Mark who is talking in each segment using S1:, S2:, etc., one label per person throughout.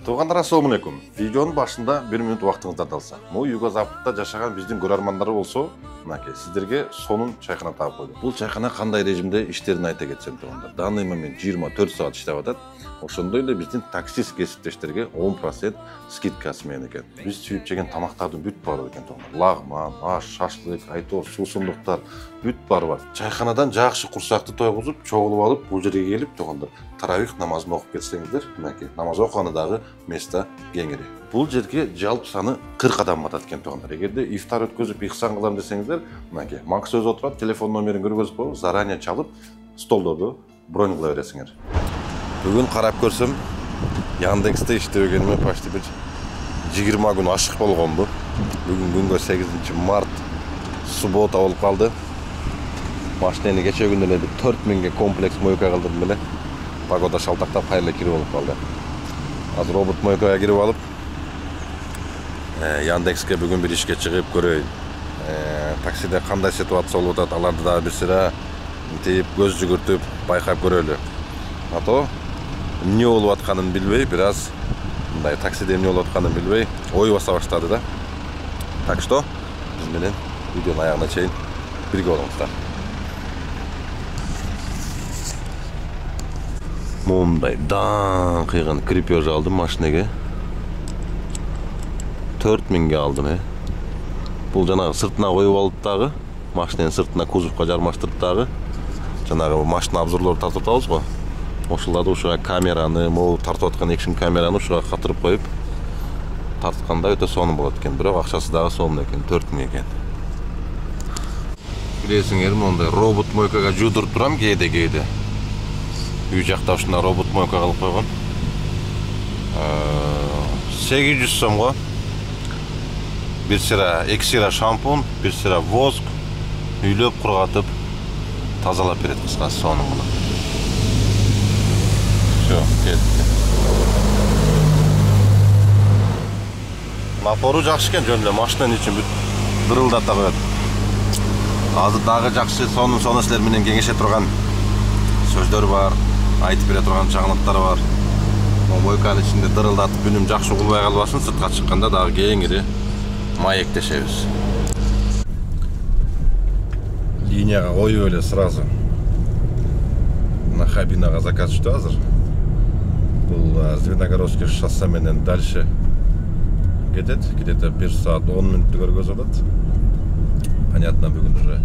S1: Туғандар, ассалаумалейкум. Видеонun башында 1 минут вақтыңыздарды алсақ. Бұл Юго-Западта жашаған біздің көрермандары болса, сіздерге сонун чайхана тауып қойдым. Бұл чайхана қандай режимде іштерін айта кетсем туғандар. Данный момент 24 саат іштеп атат. Ошондой эле биздин таксист кесиптештерге 10% скидкасы менен экен. Биз сүйүп жеген тамактардын бүт бары экен туғандар. Лагман, аш, шашлык, айтор, суусундуктар бүт бары бар. Чайханадан жакшы курсакты тойгузуп, чогулуп алып, бул жерге келип туғандар. Таравих намазын окуп кетсеңиздер, мынакей намаз окуганы дагы места кеңири. Бул жерге жалпы саны 40 адам батат экен туғандар. Эгерде ифтар өткөзүп ихсан кылам десеңиздер, мынакей Макс өзү отурат, телефон номерин көргөзүп коюп, заранее чалып, столдорду бронь кыла бересиңер. Бүгін қарап көрсем, Яндексте иштебегениме почти bir 20 күн ашық болгон бу. Бүгүн күнгө 8 март суббота болуп калды. Машинени кече күндөн эле 4000 комплекс мойка кылдырдым эле. Погода шалтактап кайра кирип болуп калды. Азыр робот мойкага кирип алып, Яндекске бүгүн бир ишке чыгып көрөйүн. Таксиде кандай ситуация болуп атат, аларды дагы бир сыра тип көз жүгүртүп байкап көрөлү. Ато эмне болуп атканын билбей, бираз мындай таксиде эмне болуп атканын билбей, ой баса баштады да. Так что биз менен видеонун аягына чейин бирге болуңуздар. Мындай дан кыйган крепеж алдым машинеге. 4000ге алдым, Бул жанагы сыртына коюп алып дагы, машиненин сыртына кузовко жармаштырып дагы, жанагы машина обзорлорду тартып атабыз го. Ошоларды ушуга камераны, могу тартып аткан экшн камераны ушуга катырып коюп, тартканда өтө сонун болот экен. Бирок акчасы дагы сонун экен, 4000 экен. Билесиңер, мондай робот мойкага жуудуруп турам кээде. Үй жакта ушундай робот мойка кылып койгон. 800 сомго бир сыра, 2 сыра шампунь, бир сыра воск үйлөп кургатып тазалап берет кыскасы сонун гана. Все, кетти. Напору жакшы экен, жөн эле машинанын ичин бүт дырылдата коет. Азыр дагы жакшы сонун нерселер менен кеңеше турган сөздөр бар, айтып бере турган чагылыктар бар. Мойканын ичинде дырылдатып үнүм жакшы угулбай калбасын, сыртка чыкканда дагы кеңири маектешебиз. Линияга коюп эле сразу на кабинага заказ түштү азыр. Бул Звенигородский шоссе менен дальше кетет. Где-то 1 саат 10 мүнөттү көргөзүп атат. Понятно, бүгүн уже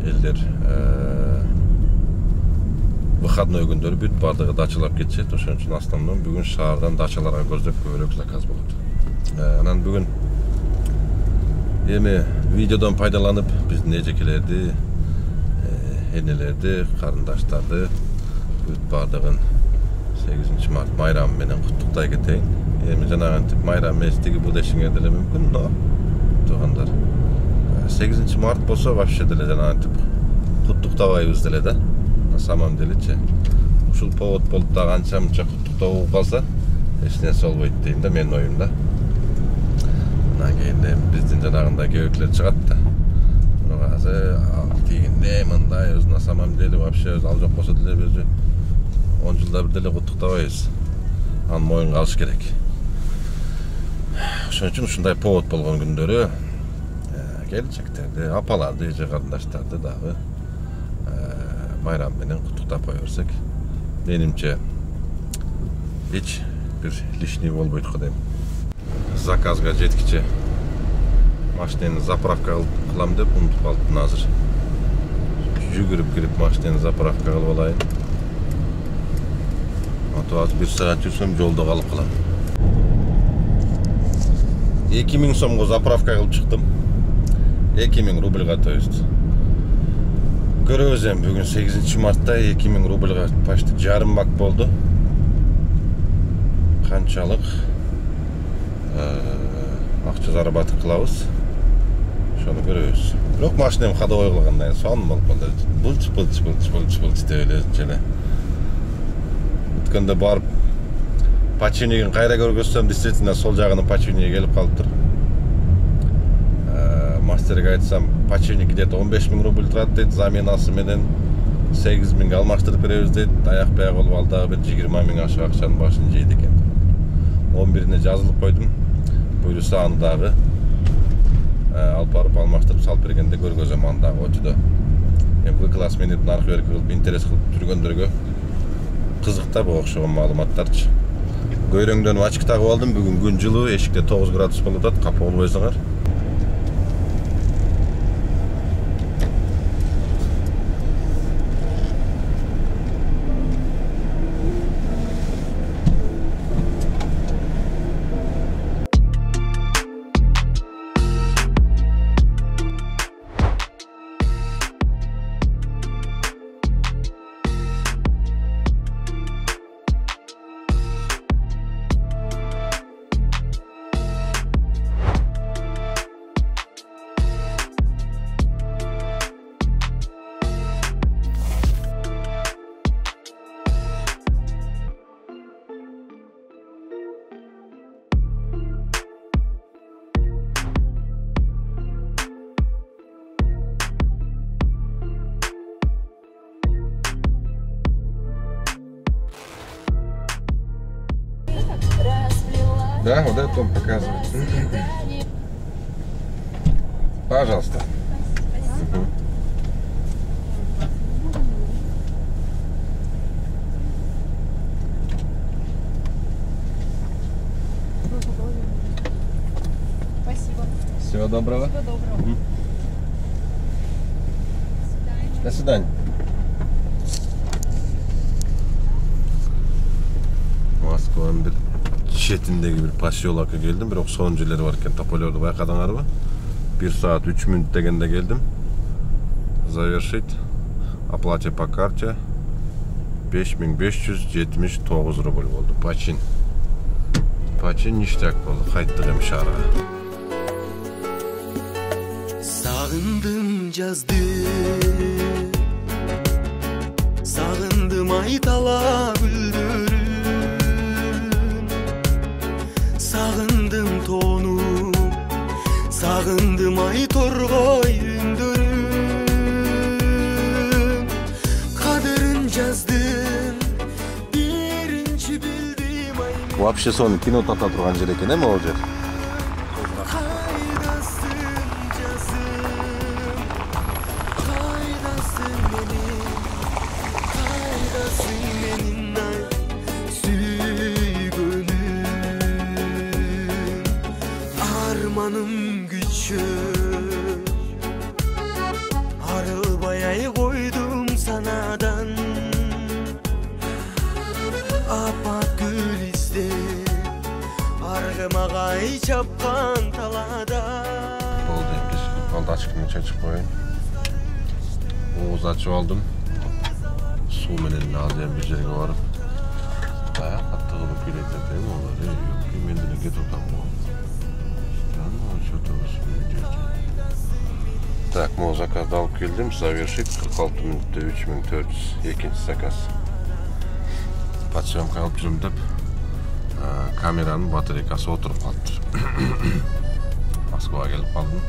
S1: элдер выходной күндөрү бүт бардыгы дачалап кетишет. Ошон үчүн основном бүгүн шаардан дачаларга көздөп көбүрөөк заказ болот. Анан бүгүн эми видеодон пайдаланып биздин эжекелерди, энелерди, карындаштарды бүт бардыгын 8 март майрамы менен куттуктай кетейин. Эми жанагынтип майрам эместиги бул дешиңер деле мүмкүн, но туугандар 8 март болсо вообще деле жанагынтип куттуктабайбыз деле да. На самом делечи ушул повод болуп да канча мынча куттуктоо болуп калса эч нерсе болбойт дейм да, менин оюмда. Анан кийин биздин жанагындай кебектер чыгат да. Бирок азыр тигиндей мындай өз на самом деле вообще өз ал жок болсо деле өзү 10 жылда бир деле куттуктабайбыз. Аны моюнга алыш керек. Ошон үчүн ушундай повод болгон күндөрү келинчектерди, апаларды, эже карындаштарды дагы майрам менен куттуктап кое берсек, менимче эч бир лишний болбойт го дейм. Заказга жеткиче машинени заправка кылам деп унутуп калдым азыр. Жүгүрүп кирип машинени заправка кылып алайын. Ото азыр 1 саат жүрсөм жолдо калып калам. 2000 сомго заправка кылып чыктым. 2000 рубльга, то есть. Көрөбүз эми бүгүн 8 мартта 2000 рубльга почти жарым бак болду. Канчалык акча зарабатып кылабыз. Ошону көрөбүз. Бирок машинем ходовой кылгандан кийин сонун болуп калды. Булч деп эле өзүнчө. Өткөндө барып починигин кайра көргөзсөм, действительно сол жагынын починиги келип калыптыр. Мастерге айтсам, починик где-то 15 000 рубль турат дейт, заменасы менен 8 000 алмаштырып беребиз дейт. Аяк бая болуп ал дагы бир 20 000 ашык акчанын башын жейт экен. 11'ine жазылып қойдым. Бұйырса аны дағы алып барып алмаштырып салып бергенде көргөзөм андағы очуда. Мен В класс менен наркы берип кылып интерес кылып жүргөндөргө кызыкта бу окшогон маалыматтарчы. Көйрөңдөн очки тагып алдым. Бүгүн күн жылуу, эшикте 9 градус болуп атат. Капа болбойсуңар. Да, вот это он показывает. Пожалуйста.
S2: Спасибо.
S1: Всего доброго.
S2: Всего доброго.
S1: До свидания. Москваның bir шетіндегі bir поселокқа келдім, бірақ соның жерлері бар екен. Тополерді байқадыңар ба? 1 saat 3 минут дегенде келдім. Завершить. Оплате по карте 5579 рубль болды. Почин. Почин ништяк болды. Қайттық ем шарға.
S3: Sağındım жазды, sağındım айтала güldürün, sağındım tonup, sağındım ay torgoy ündürün, kaderin жаздым, birinci bildim ay.
S1: Вообще соны кино тата тұрған жер екен, ме ол жер?
S3: Armanım güçlü, arılbayay koydum sanadan. Apat gül iste, argıma gay çapkan talada.
S1: Oldu emkes. Oldu açıkını çeçip koyayım. Oğuz açı aldım. Su menelini alacağım bir жерге varıp. Bayağı katlı kılıp güledim değil mi onlar? Yok, mendili get otam bu. Так, мы заказды алып келдім. Завершить 46 минутта 3400. Екінші заказ. Подсъемка алып жүрмін деп, камераның батарейкасы отырып қалыптыр. Москваға келіп қалдым.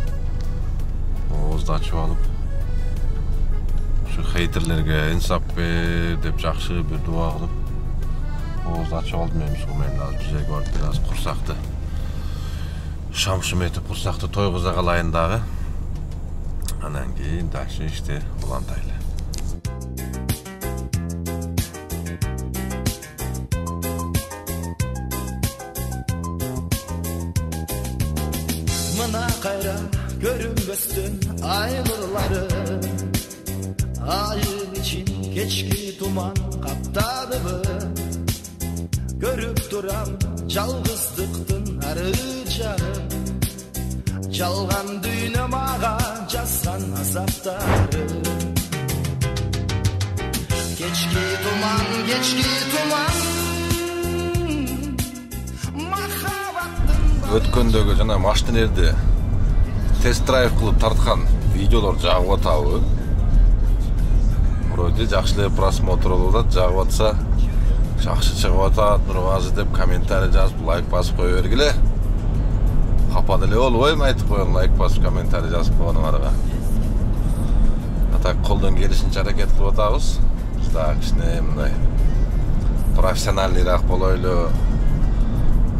S1: Оғызды ашып алып, şu хейтерлерге инсап деп жақсы бір дуа қылып, Оғызды ашып алдым. Мен сол мен бір жерге барып біраз құрсақты шамшым етіп құрсақты тойғыза қалайындағы. Анан кейін дальше işte Улантайлы.
S3: Mına kayra görünmezsin ay nurları, ayın için keçki tuman kaptadı mı? Görüp duram жалғыздықтың әрі жағы, жалған дүйнө мага жазған азаптары. Кечки туман махаббаттың
S1: Өткөндөгү жана машинелерди тест-драйв кылып тарткан видеолор жагып атабы. Вроде жакшы эле просмотр болуп атат, жагып атса жақсы шығып атат, Нұрғазы деп комментарий жазып, лайк басып қой бергіле. Қапады ле ол, ойым айтып қойын, лайк басып, комментарий жазып қойғаның арыға. Атақ қолдан келісінше әрекет қылып атабыз. Біздағы кішіне мұндай профессиональныйрақ болойлы,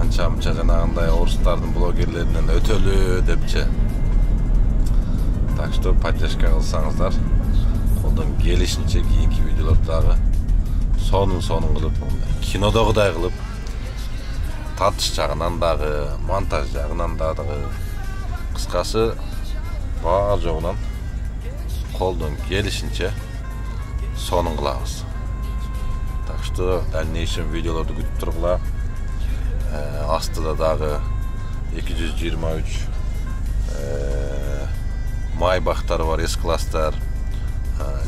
S1: Анча-мынча жанагындай орустардын блогерлеринен өтөлүү депчи. Так что поддержка кылсаңыздар, колдон келишинче кийинки видеолордагы сонун кылып, кинодогудай кылып, тартыш жагынан дагы, монтаж жагынан дагы, кыскасы бар жогунан колдон келишинче сонун кылабыз. Так что дальнейшем видеолорду күтүп тургула. Астыда дагы 223 майбактар бар, С-класстар,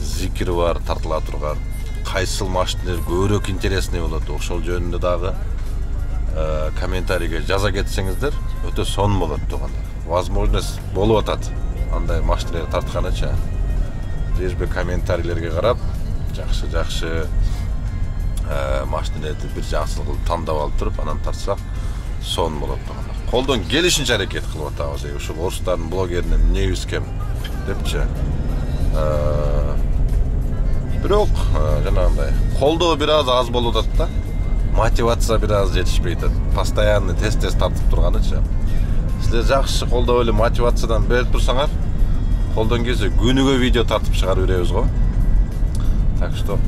S1: зикир бар, тартыла турган. Кайсыл машиналар көбүрөөк интересный болот, ошол жөнүндө дагы комментарийге жаза кетсеңиздер, өтө сонун болот тугандар. Возможность болуп атат. Андай машиналар тартканыча. Лишь бы комментарийлерге карап, жакшы машиналарды бир жакшылык кылып тандап алып туруп, анан тартсак сонун болот тугандар. Колдон келишинче аракет кылып атабыз. Ушул орустардын блогеринен Невискем депчи. Бирок жанагындай колдоо бир аз болуп атат да. Мотивация бир аз жетишпей атат. Постоянный тез тартып турганыча. Силер жакшы колдоо эле мотивациядан берип турсаңар, колдон келсе күнүгө видео тартып чыгарып беребиз го. Так что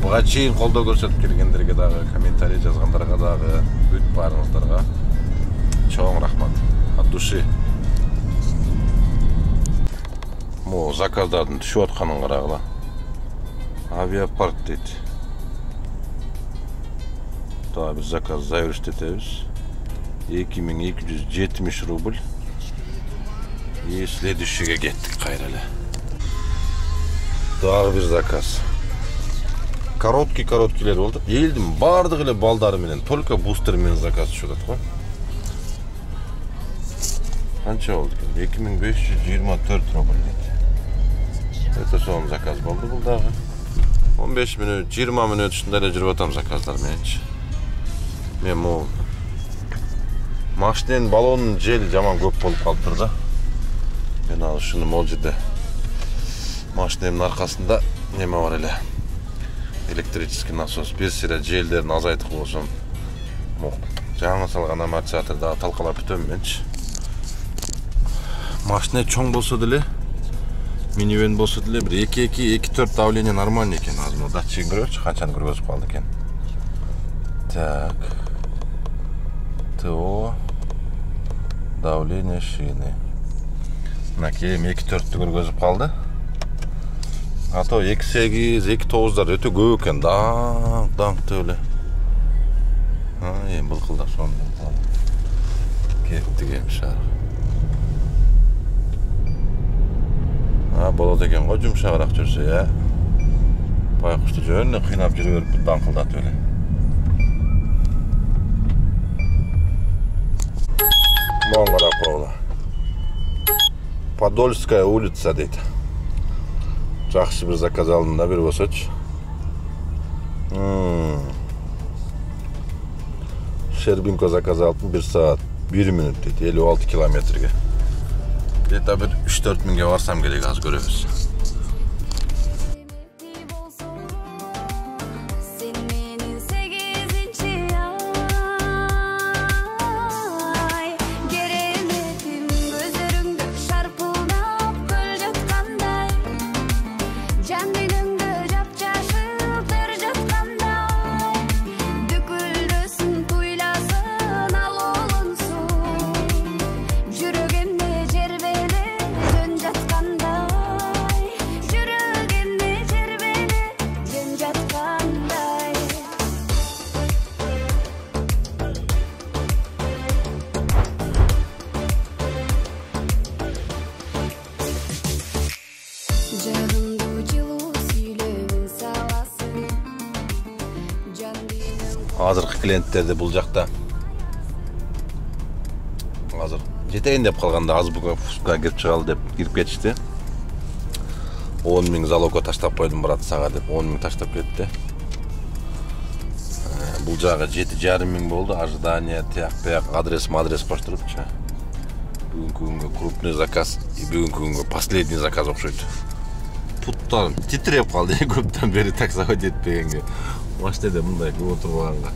S1: буга чейин колдоо көрсөтүп келгендерге дагы, комментарий жазгандарга дагы, бүт баарыңыздарга чоң рахмат. От души. Мо заказдардын түшүп атканын карагыла. Авиапарк дейт. Дагы бир заказ заверштетебиз. 2270 рубль. И следующийге кеттик кайра эле. Дагы бир заказ. Короткилер болду. Элдин бардыгы эле балдары менен, только бустер менен заказ түшүп атат го. Канча болду экен? 2524 рубль дейт. Өтө сонун заказ болду бул дагы. 15 мүнөт, 20 мүнөт ушундай эле жүрүп атам заказдар мененчи. Мен могу машиненин баллонунун жели жаман көп болуп калыптыр да. Мен ал ушуну могул жерде машинемдин аркасында неме бар эле. Электрический насос. Бир сыйра желдерин азайтып болсом, жаңы салган амортизаторду талкалап бүтөм менчи. Машина чоң болсо деле, минивэн болсо деле бир 2-2-2-4 давление нормальный экен. Азыр мына датчигин көрөчү, канчаны көргөзүп калды экен. Так. ТО давление шины. Мынакей 2-4-тү көргөзүп калды. А то 2-8, 2-9-дар өтө көп экен. Даңктуу эле. Эми былкылдап сонун. Кеттик эми шаар. Болот экен го жумшагыраак жүрсө, я. Байкушту жөнүнө кыйнап жүрө берип даңкылдатып эле. Моңгора провола. Подольская улица дейт. Жакшы бир заказ алдым да, бир болсочу. Щербинко заказ алдым, 1 саат 1 мүнөт дейт, 56 километрге. Где-то бир 3-4 миңге барсам керек, аз көрөбүз. Азыркы клиенттерди бул жакта азыр жетейин деп калганда азбука кирип чыгалы деп кирип кетишти. 10 миң залогко таштап койдум брат сага деп 10 миң таштап кетти. Бул жагы 7,5 миң болду. Ожидание тияк адрес коштурупчу. Бүгүнкү күнгө крупный заказ и бүгүнкү күнгө последний заказ окшойт. Путтарым титиреп калды көптөн бери таксовать этпегенге. Машинеде мындай көп отурганга.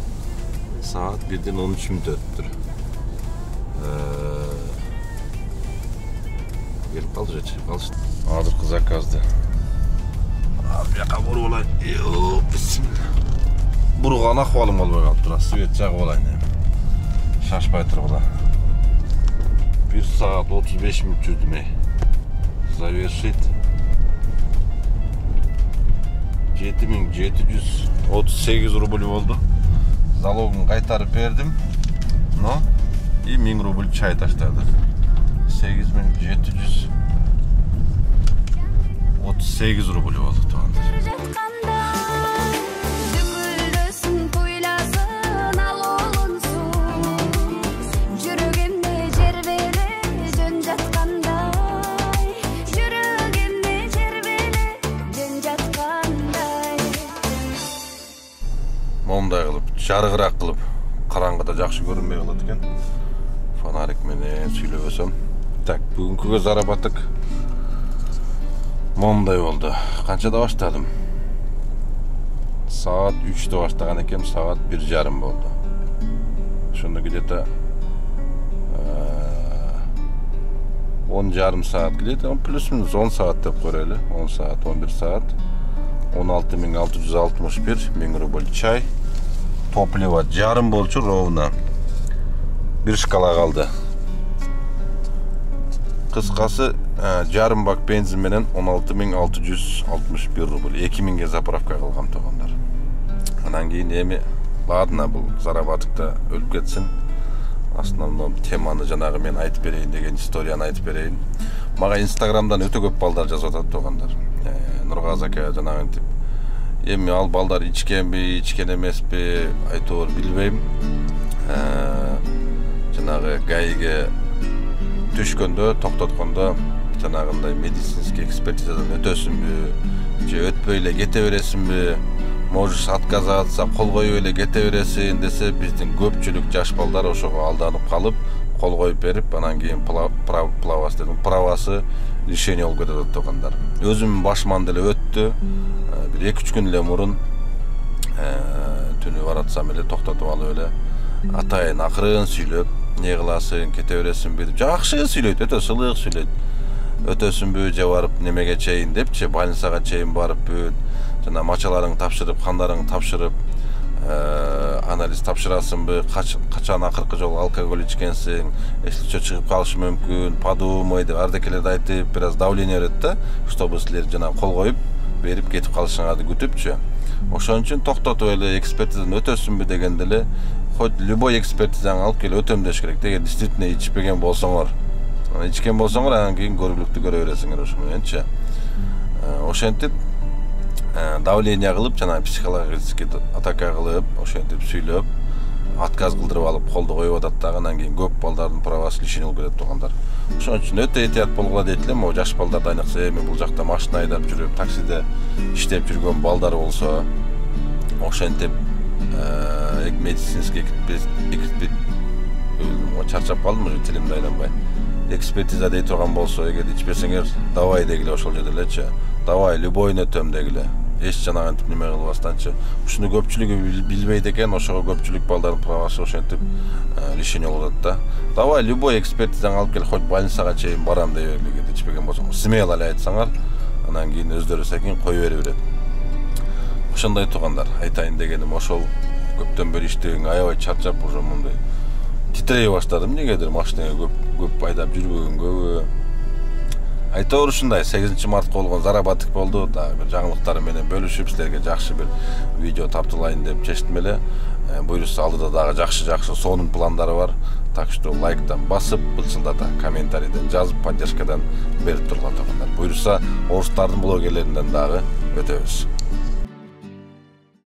S1: Saat 1'den 13 minut öttür. Gelip kaldı çıkıp kalıştı. Hazır kızak kazdı. Abi yaka vuru olay. Bismillah. Burğan ahvalım olmay kaldı tura. Svet çağı olayın. Şaşpay turğula. 1 saat 35 minut sürdüm. Завершит 7738 рубль oldu. Залогын кайтарып бердим. Но и 1000 рубль чай таштады. 8738 рубль oldu тугандар. Момдай кылып, жарыгыраак кылып, караңгыда жакшы көрүнбөй калат экен. Фонарик менен сүйлөбөсөм. Так, бүгүнкүгө заработок момдай болду. Канчада баштадым? Саат 3'te баштаган экем, саат 1:30 болду. Ошондо где-то 10,5 saat, где-то плюс-минус 10 saat деп көрөлү. 10 saat, 11 saat. 16661 1000 рубль чай. Топливо жарым болчу ровно. Bir шкала калды. Кыскасы, жарым бак бензин менен 16661 рубль. 2000ге заправка кылгам тугандар. Анан кийин эми ладно бул заработокто өлүп кетсин. Основном теманы жанагы мен айтып берейин деген историяны айтып берейин. Мага инстаграмдан өтө көп балдар жазып атат тугандар. Нургазы ака жанагы антип эми ал балдар ичкенби, ичкен эмеспи, айтор билбейм. Жанагы гайге түшкөндө, токтоткондо жанагындай медицинский экспертизадан өтөсүнбү, же өтпөй эле кете бересиңби, можешь отказаться, кол коюп эле кете бересиң десе, биздин көпчүлүк жаш балдар ошого алданып калып, кол коюп берип, анан кийин правасы решение болуп кетет тугандар. Өзүм башыман деле өттү. Bir 2-3 күн эле мурун түнү баратсам эле токтотуп алып эле атайын акырын сүйлөп, не кыласың, кете бересиңби деп жакшы сүйлөйт, өтө сылык сүйлөйт. Өтөсүңбү же барып немеге чейин депчи, больницага чейин барып бүт, жана мачаларың тапшырып, кандарың тапшырып, анализ тапшырасыңбы, качан акыркы жолу алкоголь ичкенсиң, эсличе чыгып калышы мүмкүн, подумай деп ардекелерди айтып, бир аз давление берет да, чтобы силер жана кол коюп берип кетип калышыңарды күтүпчү. Ошон үчүн токтотуп эле экспертизадан өтөсүңбү дегенде эле, хоть любой экспертизаны алып келип өтөм деш керек. Эгер действительно ичпеген болсоңор, ичкен болсоңор, анан кийин көргүлүктү көрө бересиңер ошо мененчи. Ошентип давление кылып, жана психологический атака кылып, ошентип сүйлөп, отказ кылдырып алып, колду коюп атат дагы, анан кийин көп балдардын правасы лишение болуп кетет тугандар. Ошон үчүн өтө этият болгула дейт элем. Могу жаш балдар айнакса эми бул жакта машина айдап жүрүп, таксиде иштеп жүргөн балдар болсо, ошентип медицинский чарчап калдым, уже тилимди айланбай. Экспертиза дей турган болсо, эгер ичпесеңер, давай дегиле ошол жерде элечи. Давай любойн өтөм дегиле. Эч жанагантип неме кылбастанчы. Ушуну көпчүлүгү билбейт экен, ошого көпчүлүк балдардын правасы ошентип лишение болуп атат да. Давай любой экспертизаны алып кел, хоть больницага чейин барам деп эле ичпеген болсоң, смело эле айтсаңар, анан кийин өздөрү секин кое бере берет. Ошондой тугандар, айтайын дегеним ошол. Көптөн бери иштеген, аябай чарчап уже мындай титрей баштадым, негедир машинага көп айдап жүрбөгөнгөбү. Айтор ушундай 8 мартка болгон заработок болду. Дагы бир жаңылыктар менен бөлүшүп, силерге жакшы бир видео таптылайын деп чечтим эле. Буюрса алдыда дагы жакшы сонун пландары бар. Так что лайктан басып, былчылдата, комментарийден жазып, поддержкадан берип турган тугандар. Буюрса орустардын блогерлеринен дагы өтөбүз.